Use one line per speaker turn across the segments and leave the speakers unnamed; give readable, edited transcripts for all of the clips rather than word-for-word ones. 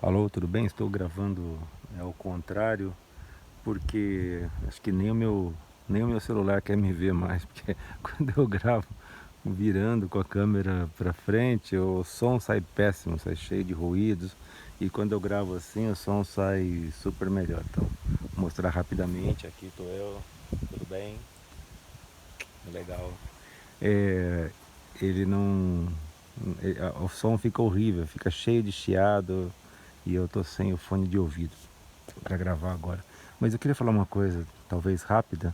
Alô, tudo bem? Estou gravando ao contrário, porque acho que nem o meu celular quer me ver mais, porque quando eu gravo virando com a câmera para frente, o som sai péssimo, sai cheio de ruídos, e quando eu gravo assim, o som sai super melhor. Então, vou mostrar rapidamente, aqui estou eu, tudo bem? Legal. É, ele não. O som fica horrível, fica cheio de chiado, e eu tô sem o fone de ouvido para gravar agora. Mas eu queria falar uma coisa, talvez rápida,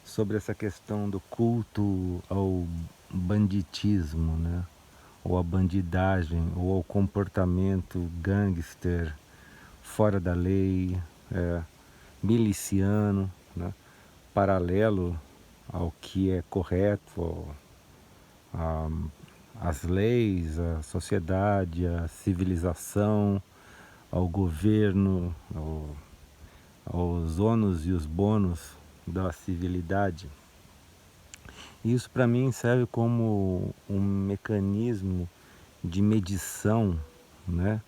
sobre essa questão do culto ao banditismo, né? Ou à bandidagem, ou ao comportamento gangster, fora da lei, miliciano, né? Paralelo ao que é correto, a, as leis, a sociedade, a civilização, ao governo, aos ônus e os bônus da civilidade. Isso para mim serve como um mecanismo de medição, né,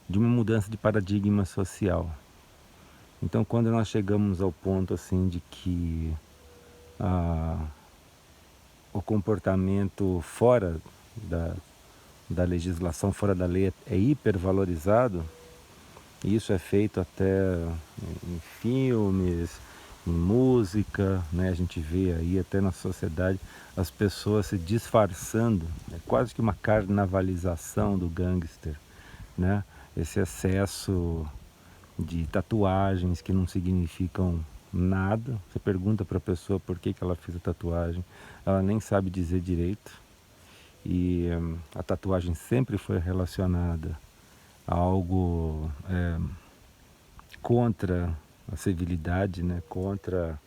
de uma mudança de paradigma social. Então, quando nós chegamos ao ponto assim de que ah, o comportamento fora da, da legislação, fora da lei é hipervalorizado, e isso é feito até em filmes, em música, né? A gente vê aí até na sociedade as pessoas se disfarçando, é quase que uma carnavalização do gangster, né? Esse excesso de tatuagens que não significam nada. Você pergunta para a pessoa por que ela fez a tatuagem, ela nem sabe dizer direito. E a tatuagem sempre foi relacionada a algo contra a civilidade, né? Contra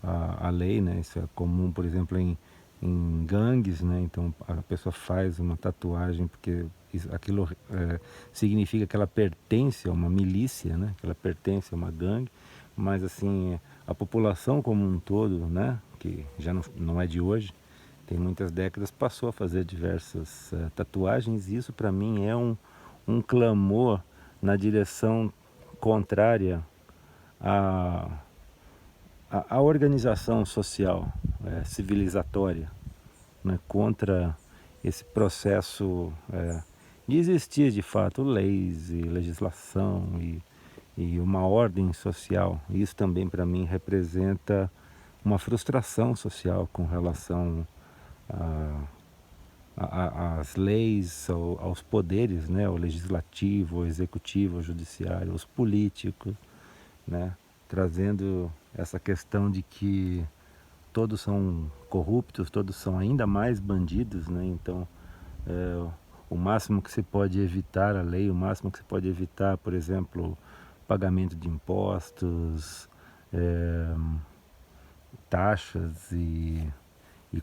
a lei, né? Isso é comum, por exemplo, em gangues, né? Então a pessoa faz uma tatuagem porque aquilo significa que ela pertence a uma milícia, né? Que ela pertence a uma gangue, mas assim a população como um todo, né? Que já não é de hoje, tem muitas décadas, passou a fazer diversas tatuagens, e isso para mim é um clamor na direção contrária à, à organização social civilizatória, né, contra esse processo de existir de fato leis e legislação e uma ordem social. Isso também para mim representa uma frustração social com relação a, às leis, aos poderes, né, ao legislativo, ao executivo, ao judiciário, aos políticos, né, trazendo essa questão de que todos são corruptos, todos são ainda mais bandidos, né? Então, o máximo que se pode evitar a lei, o máximo que se pode evitar, por exemplo, pagamento de impostos, é, taxas e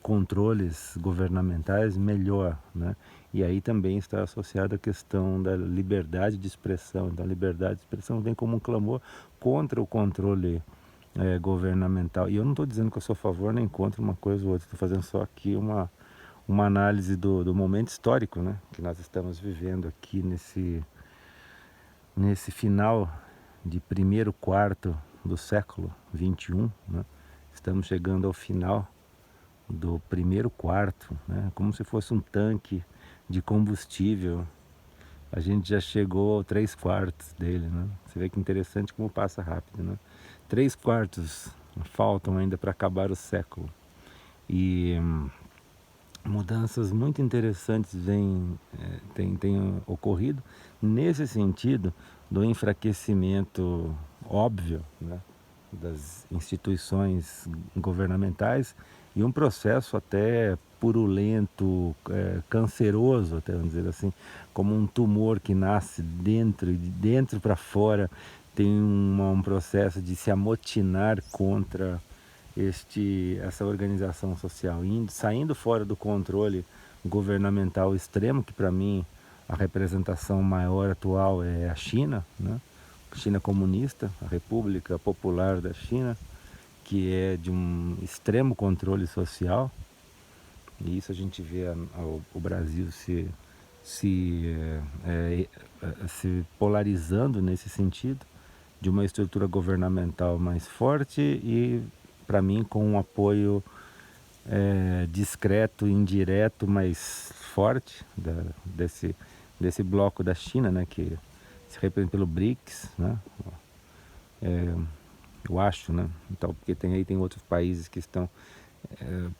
controles governamentais, melhor, né? E aí também está associada a questão da liberdade de expressão. Então, a liberdade de expressão vem como um clamor contra o controle governamental. E eu não estou dizendo que eu sou a favor nem contra uma coisa ou outra, estou fazendo só aqui uma análise do momento histórico, né, que nós estamos vivendo aqui nesse final de primeiro quarto do século XXI, né? Estamos chegando ao final do primeiro quarto, né? Como se fosse um tanque de combustível. A gente já chegou ao 3/4 dele, né? Você vê que interessante como passa rápido, né? 3/4 faltam ainda para acabar o século. E mudanças muito interessantes têm ocorrido nesse sentido do enfraquecimento óbvio, né, das instituições governamentais, e um processo até purulento, canceroso, até vamos dizer assim, como um tumor que nasce dentro e de dentro para fora tem um processo de se amotinar contra essa organização social, saindo fora do controle governamental extremo, que para mim a representação maior atual é a China, né? China comunista, a República Popular da China, que é de um extremo controle social, e isso a gente vê o Brasil se se polarizando nesse sentido, de uma estrutura governamental mais forte e, para mim, com um apoio discreto, indireto, mas forte desse bloco da China, né, que se representa pelo BRICS, né, eu acho, né, então, porque tem outros países que estão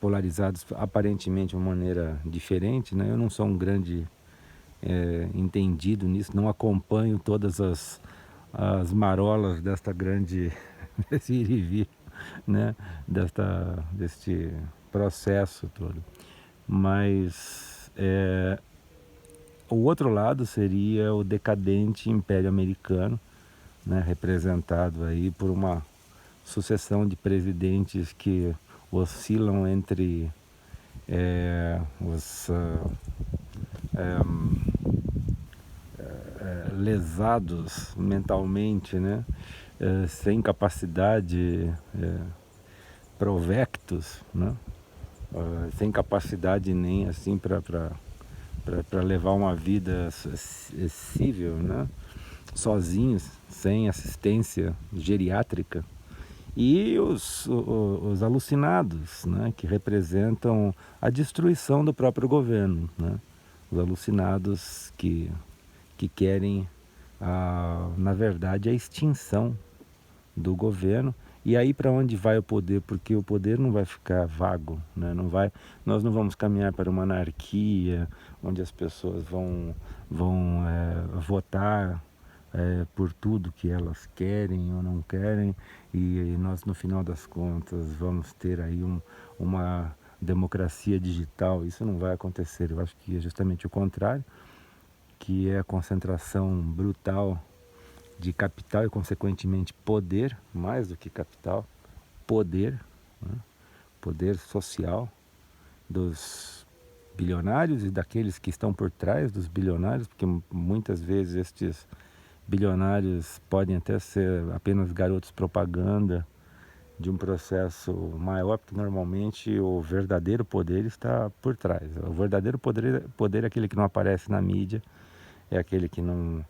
polarizados aparentemente de uma maneira diferente, né. Eu não sou um grande entendido nisso, não acompanho todas as marolas desta grande desse ir e vir, né, deste processo todo. Mas o outro lado seria o decadente Império Americano, né, representado aí por uma sucessão de presidentes que oscilam entre os lesados mentalmente, né, sem capacidade, provectos, né, sem capacidade nem assim para levar uma vida cível, né, sozinhos, sem assistência geriátrica. E os alucinados, né, que representam a destruição do próprio governo, né, os alucinados que querem, na verdade, a extinção do governo. E aí para onde vai o poder? Porque o poder não vai ficar vago, né? Nós não vamos caminhar para uma anarquia onde as pessoas vão votar por tudo que elas querem ou não querem, e nós no final das contas vamos ter aí uma democracia digital. Isso não vai acontecer. Eu acho que é justamente o contrário, que é a concentração brutal de capital e, consequentemente, poder, mais do que capital, poder, né? Poder social dos bilionários e daqueles que estão por trás dos bilionários, porque muitas vezes estes bilionários podem até ser apenas garotos propaganda de um processo maior, porque normalmente o verdadeiro poder está por trás. O verdadeiro poder é aquele que não aparece na mídia, é aquele que não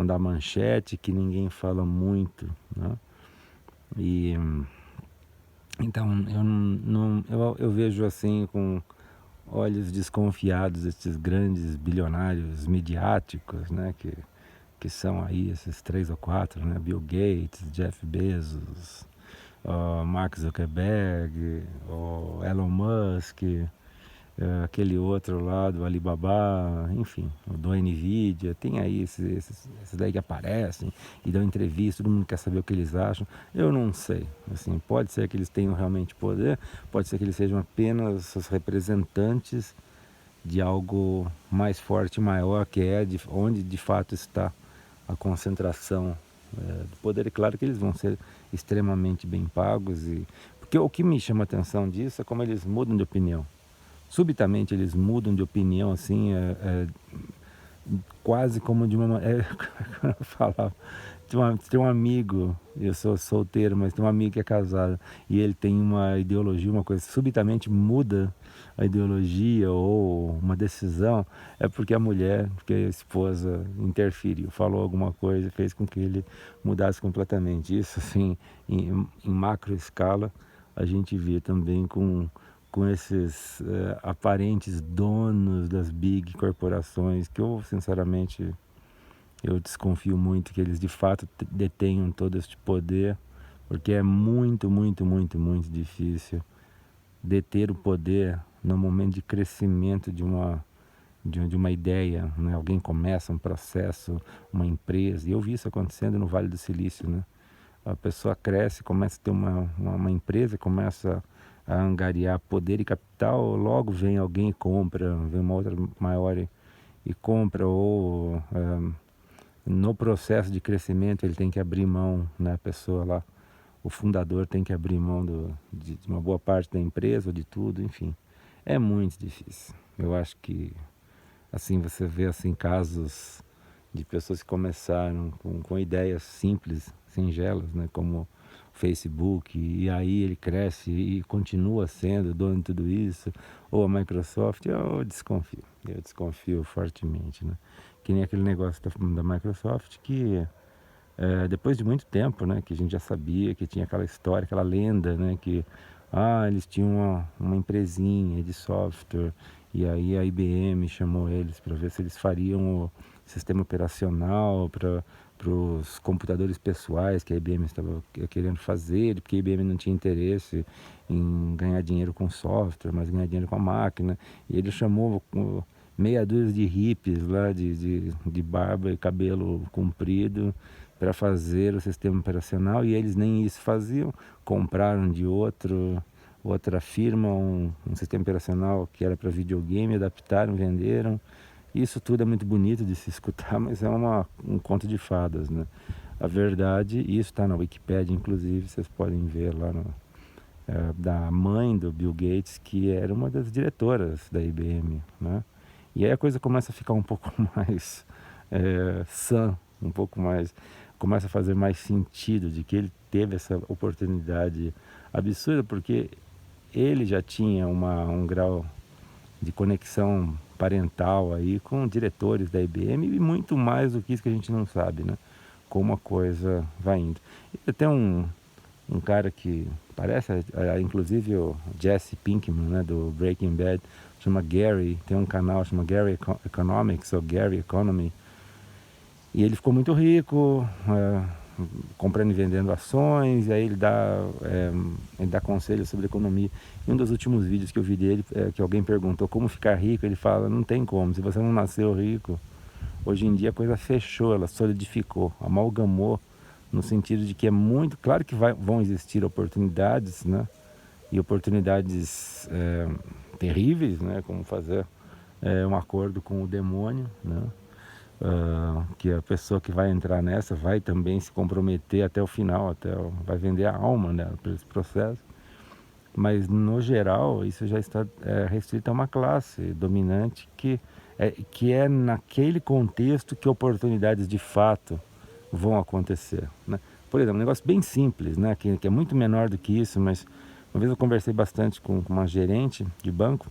dá manchete, que ninguém fala muito, né? E então eu vejo assim com olhos desconfiados esses grandes bilionários midiáticos, né, que são aí esses 3 ou 4, né, Bill Gates, Jeff Bezos, Mark Zuckerberg, Elon Musk, aquele outro lá do Alibaba, enfim, o do Nvidia. Tem aí esses daí que aparecem e dão entrevista, todo mundo quer saber o que eles acham. Eu não sei, assim, pode ser que eles tenham realmente poder, pode ser que eles sejam apenas os representantes de algo mais forte, maior, que é onde de fato está a concentração do poder. É claro que eles vão ser extremamente bem pagos, porque o que me chama a atenção disso é como eles mudam de opinião. Subitamente eles mudam de opinião, assim, quase como de uma maneira. Eu falava, tem um amigo, eu sou solteiro, mas tem um amigo que é casado, e ele tem uma ideologia, uma coisa, subitamente muda a ideologia ou uma decisão, é porque a mulher, porque a esposa interferiu, falou alguma coisa, fez com que ele mudasse completamente. Isso, assim, em macro escala, a gente vê também com esses aparentes donos das big corporações, que eu, sinceramente, eu desconfio muito que eles de fato detenham todo este poder, porque é muito, muito, muito, muito difícil deter o poder no momento de crescimento de uma ideia, né? Alguém começa um processo, uma empresa, e eu vi isso acontecendo no Vale do Silício, né? A pessoa cresce, começa a ter uma empresa, começa a angariar poder e capital, logo vem alguém e compra, vem uma outra maior e compra, ou no processo de crescimento ele tem que abrir mão, né, a pessoa lá, o fundador tem que abrir mão de uma boa parte da empresa, ou de tudo, enfim. É muito difícil. Eu acho que, assim, você vê assim, casos de pessoas que começaram com ideias simples, singelas, né, como o Facebook, e aí ele cresce e continua sendo dono de tudo isso, ou a Microsoft. Eu desconfio. Eu desconfio fortemente, né? Que nem aquele negócio da Microsoft que depois de muito tempo, né, que a gente já sabia que tinha aquela história, aquela lenda, né, que eles tinham uma empresinha de software e aí a IBM chamou eles para ver se eles fariam o sistema operacional para os computadores pessoais que a IBM estava querendo fazer, porque a IBM não tinha interesse em ganhar dinheiro com software, mas ganhar dinheiro com a máquina. E ele chamou meia dúzia de hippies lá, de barba e cabelo comprido, para fazer o sistema operacional, e eles nem isso faziam, compraram de outra firma um sistema operacional que era para videogame, adaptaram, venderam. Isso tudo é muito bonito de se escutar, mas é um conto de fadas, né? A verdade, isso está na Wikipédia, inclusive, vocês podem ver lá da mãe do Bill Gates, que era uma das diretoras da IBM, né? E aí a coisa começa a ficar um pouco mais sã, um pouco mais, começa a fazer mais sentido de que ele teve essa oportunidade absurda, porque ele já tinha um grau de conexão parental aí com diretores da IBM e muito mais do que isso que a gente não sabe, né? Como a coisa vai indo. E tem um cara que parece, inclusive o Jesse Pinkman, né, do Breaking Bad, chama Gary, tem um canal chama Gary Economics ou Gary Economy, e ele ficou muito rico, comprando e vendendo ações, e aí ele dá conselhos sobre economia. E um dos últimos vídeos que eu vi dele, que alguém perguntou como ficar rico, ele fala, não tem como, se você não nasceu rico, hoje em dia a coisa fechou, ela solidificou, amalgamou, no sentido de que é muito, claro que vão existir oportunidades, né? E oportunidades terríveis, né? Como fazer um acordo com o demônio, né? Que a pessoa que vai entrar nessa vai também se comprometer até o final, vai vender a alma, né, para esse processo. Mas no geral isso já está restrito a uma classe dominante que é naquele contexto que oportunidades de fato vão acontecer, né? Por exemplo, um negócio bem simples, né, que é muito menor do que isso, mas uma vez eu conversei bastante com uma gerente de banco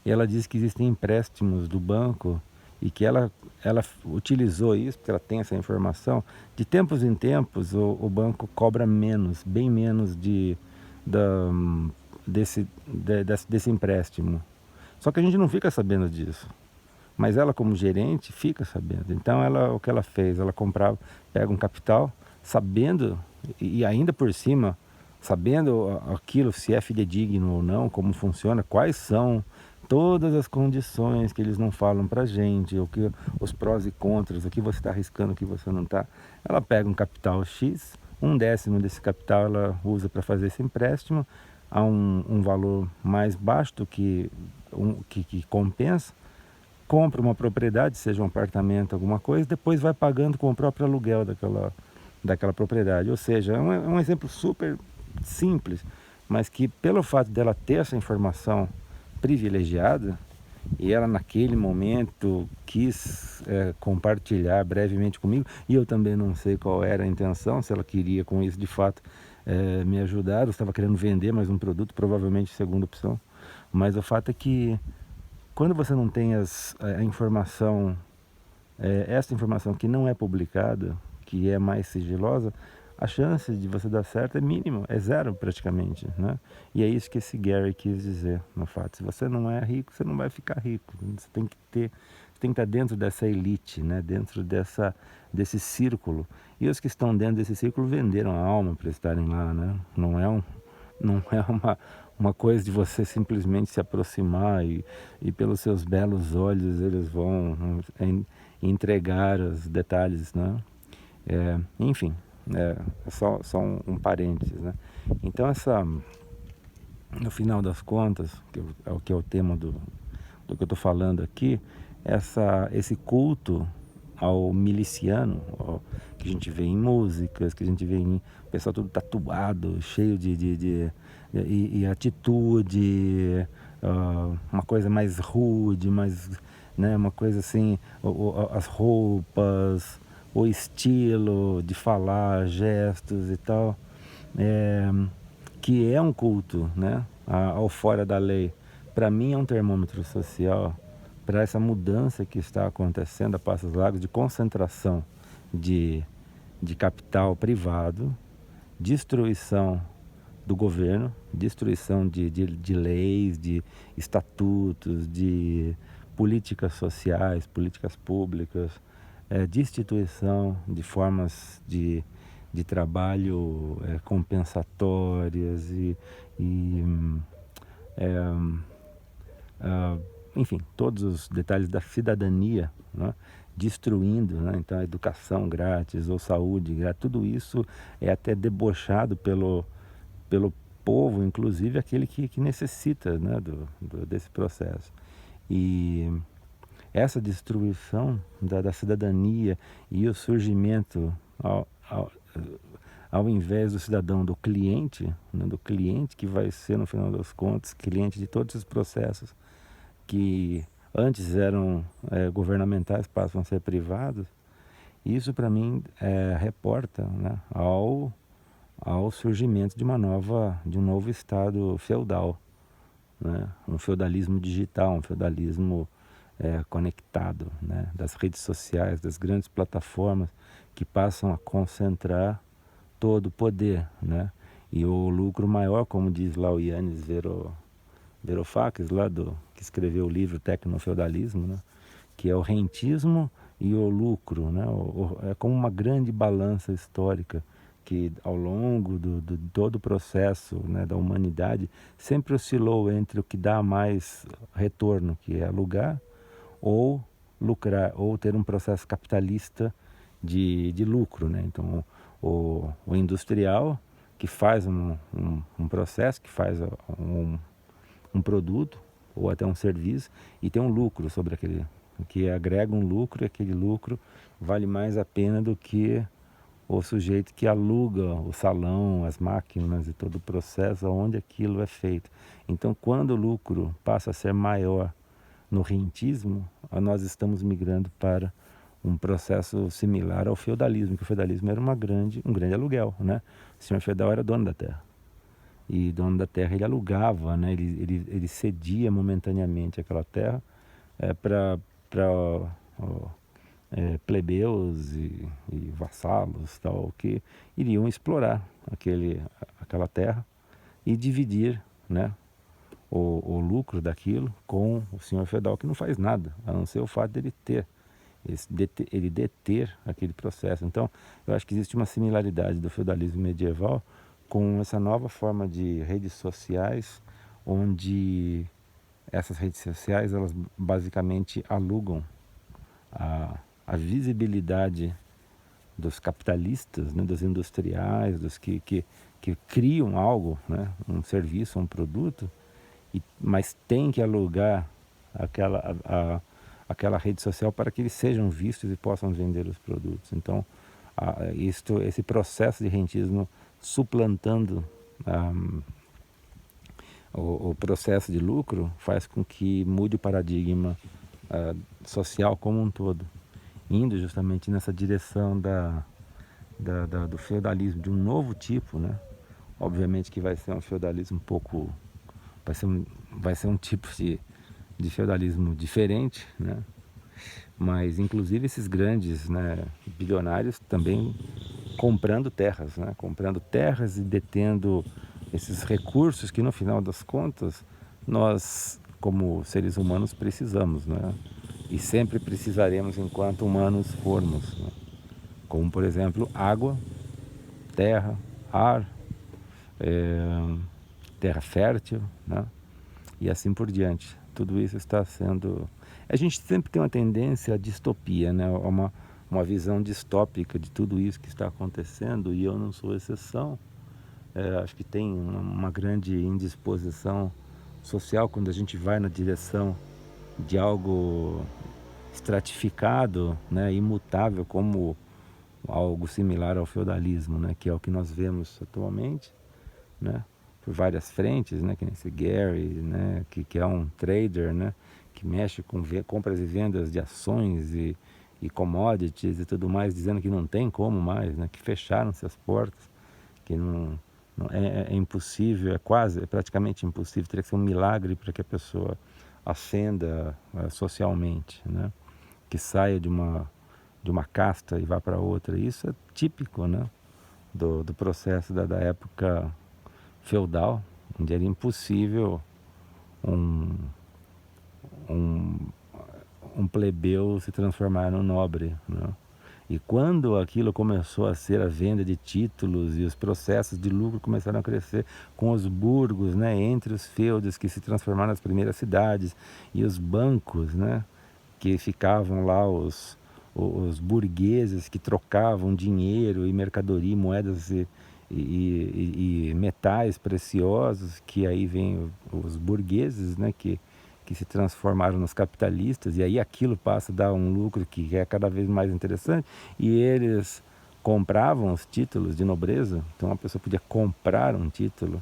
e ela disse que existem empréstimos do banco e que ela utilizou isso, porque ela tem essa informação. De tempos em tempos, o banco cobra menos, bem menos da, desse empréstimo. Só que a gente não fica sabendo disso. Mas ela, como gerente, fica sabendo. Então, o que ela fez? Ela pega um capital, sabendo, e ainda por cima, sabendo aquilo, se é fidedigno ou não, como funciona, quais são todas as condições que eles não falam pra gente, os prós e contras, o que você está arriscando, o que você não está. Ela pega um capital X, um décimo desse capital ela usa para fazer esse empréstimo a um valor mais baixo do que compensa, compra uma propriedade, seja um apartamento, alguma coisa, depois vai pagando com o próprio aluguel daquela propriedade. Ou seja, é um exemplo super simples, mas que pelo fato dela ter essa informação privilegiada, e ela naquele momento quis compartilhar brevemente comigo, e eu também não sei qual era a intenção, se ela queria com isso de fato me ajudar, ou estava querendo vender mais um produto, provavelmente segunda opção. Mas o fato é que quando você não tem a informação, essa informação que não é publicada, que é mais sigilosa, a chance de você dar certo é mínima, é zero praticamente, né? E é isso que esse Gary quis dizer, no fato. Se você não é rico, você não vai ficar rico. Você tem que estar dentro dessa elite, né? Dentro desse círculo. E os que estão dentro desse círculo venderam a alma para estarem lá, né? Não é uma coisa de você simplesmente se aproximar e pelos seus belos olhos eles vão entregar os detalhes, né? Enfim, é só um parênteses, né? Então no final das contas, que é o tema do que eu estou falando aqui, esse culto ao miliciano, que a gente vê em músicas, que a gente vê em pessoal todo tatuado, cheio e atitude, uma coisa mais rude, né, uma coisa assim, as roupas, o estilo de falar, gestos e tal, que é um culto, né, ao fora da lei. Para mim é um termômetro social para essa mudança que está acontecendo a passos largos de concentração de, de capital privado, destruição do governo, destruição de leis, de estatutos, de políticas sociais, políticas públicas, destituição de formas de trabalho compensatórias e ah, enfim, todos os detalhes da cidadania, né, destruindo, né, então a educação grátis ou saúde grátis, tudo isso é até debochado pelo povo, inclusive aquele que necessita, né, desse processo. E essa destruição da cidadania e o surgimento, ao invés do cidadão, do cliente, né, do cliente que vai ser, no final das contas, cliente de todos esses processos que antes eram governamentais, passam a ser privados. Isso, para mim, reporta, né, ao surgimento de um novo estado feudal, né? Um feudalismo digital, um feudalismo conectado, né? Das redes sociais, das grandes plataformas que passam a concentrar todo o poder, né? E o lucro maior, como diz lá o Yannis Varoufakis, que escreveu o livro Tecnofeudalismo, né? Que é o rentismo e o lucro, né? É como uma grande balança histórica que ao longo de todo o processo, né, da humanidade sempre oscilou entre o que dá mais retorno, que é alugar, ou lucrar, ou ter um processo capitalista de lucro, né? Então o industrial que faz um processo, que faz um produto ou até um serviço e tem um lucro sobre aquele, que agrega um lucro, e aquele lucro vale mais a pena do que o sujeito que aluga o salão, as máquinas e todo o processo onde aquilo é feito. Então, quando o lucro passa a ser maior no rentismo, nós estamos migrando para um processo similar ao feudalismo, que o feudalismo era um grande aluguel, né? O senhor feudal era dono da terra. E dono da terra ele alugava, né? Ele cedia momentaneamente aquela terra para plebeus e vassalos, tal, que iriam explorar aquela terra e dividir, né, o lucro daquilo com o senhor feudal, que não faz nada, a não ser o fato dele ele deter aquele processo. Então, eu acho que existe uma similaridade do feudalismo medieval com essa nova forma de redes sociais, onde essas redes sociais, elas basicamente alugam a visibilidade dos capitalistas, né, dos industriais, dos que criam algo, né, um serviço, um produto, mas tem que alugar aquela rede social para que eles sejam vistos e possam vender os produtos. Então, esse processo de rentismo suplantando o processo de lucro faz com que mude o paradigma social como um todo, indo justamente nessa direção do feudalismo, de um novo tipo, né? Obviamente que vai ser um feudalismo vai ser um tipo de feudalismo diferente, né? Mas inclusive esses grandes, né, bilionários também comprando terras, né? Comprando terras e detendo esses recursos que no final das contas nós, como seres humanos, precisamos, né? E sempre precisaremos enquanto humanos formos, né? Como por exemplo água, terra, ar, terra fértil, né? E assim por diante. Tudo isso está sendo... A gente sempre tem uma tendência à distopia, né? Uma visão distópica de tudo isso que está acontecendo, e eu não sou exceção. Acho que tem uma grande indisposição social quando a gente vai na direção de algo estratificado, né, imutável, como algo similar ao feudalismo, né, que é o que nós vemos atualmente, né, por várias frentes, né, que nem esse Gary, né, que é um trader, né, que mexe com compras e vendas de ações e commodities e tudo mais, dizendo que não tem como mais, né, que fecharam-se as portas, que é impossível, é praticamente impossível, teria que ser um milagre para que a pessoa ascenda socialmente, né? Que saia de uma casta e vá para outra. Isso é típico, né? Do processo da época feudal, onde era impossível um, um, um plebeu se transformar num nobre, né? E quando aquilo começou a ser a venda de títulos e os processos de lucro começaram a crescer com os burgos, né, entre os feudos que se transformaram nas primeiras cidades e os bancos, né, que ficavam lá os burgueses que trocavam dinheiro e mercadoria, moedas e metais preciosos, que aí vem os burgueses, né, que se transformaram nos capitalistas, e aí aquilo passa a dar um lucro que é cada vez mais interessante, e eles compravam os títulos de nobreza, então uma pessoa podia comprar um título,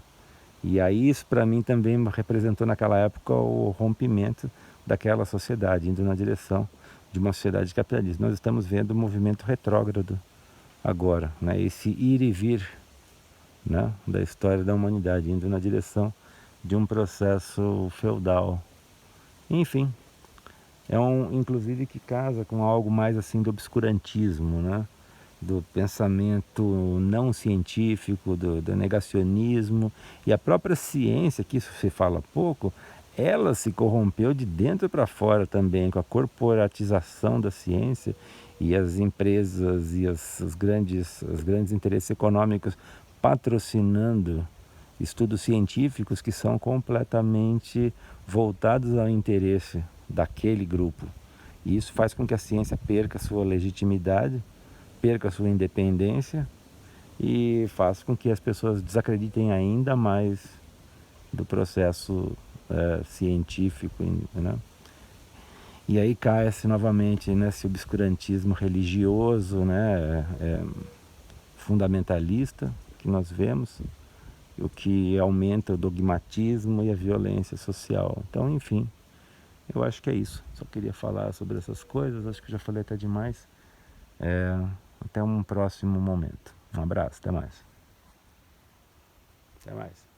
e aí isso para mim também representou naquela época o rompimento daquela sociedade, indo na direção de uma sociedade capitalista. Nós estamos vendo o movimento retrógrado agora, né? Esse ir e vir, né, da história da humanidade, indo na direção de um processo feudal. Enfim, inclusive que casa com algo mais assim do obscurantismo, né? Do pensamento não científico, do negacionismo, e a própria ciência, que isso se fala pouco, ela se corrompeu de dentro para fora também, com a corporatização da ciência e as empresas e os grandes interesses econômicos patrocinando estudos científicos que são completamente voltados ao interesse daquele grupo. E isso faz com que a ciência perca sua legitimidade, perca sua independência e faz com que as pessoas desacreditem ainda mais do processo científico, né? E aí cai-se novamente nesse obscurantismo religioso, né? Fundamentalista que nós vemos, o que aumenta o dogmatismo e a violência social. Então, enfim, eu acho que é isso. Só queria falar sobre essas coisas, acho que já falei até demais. Até um próximo momento. Um abraço, até mais. Até mais.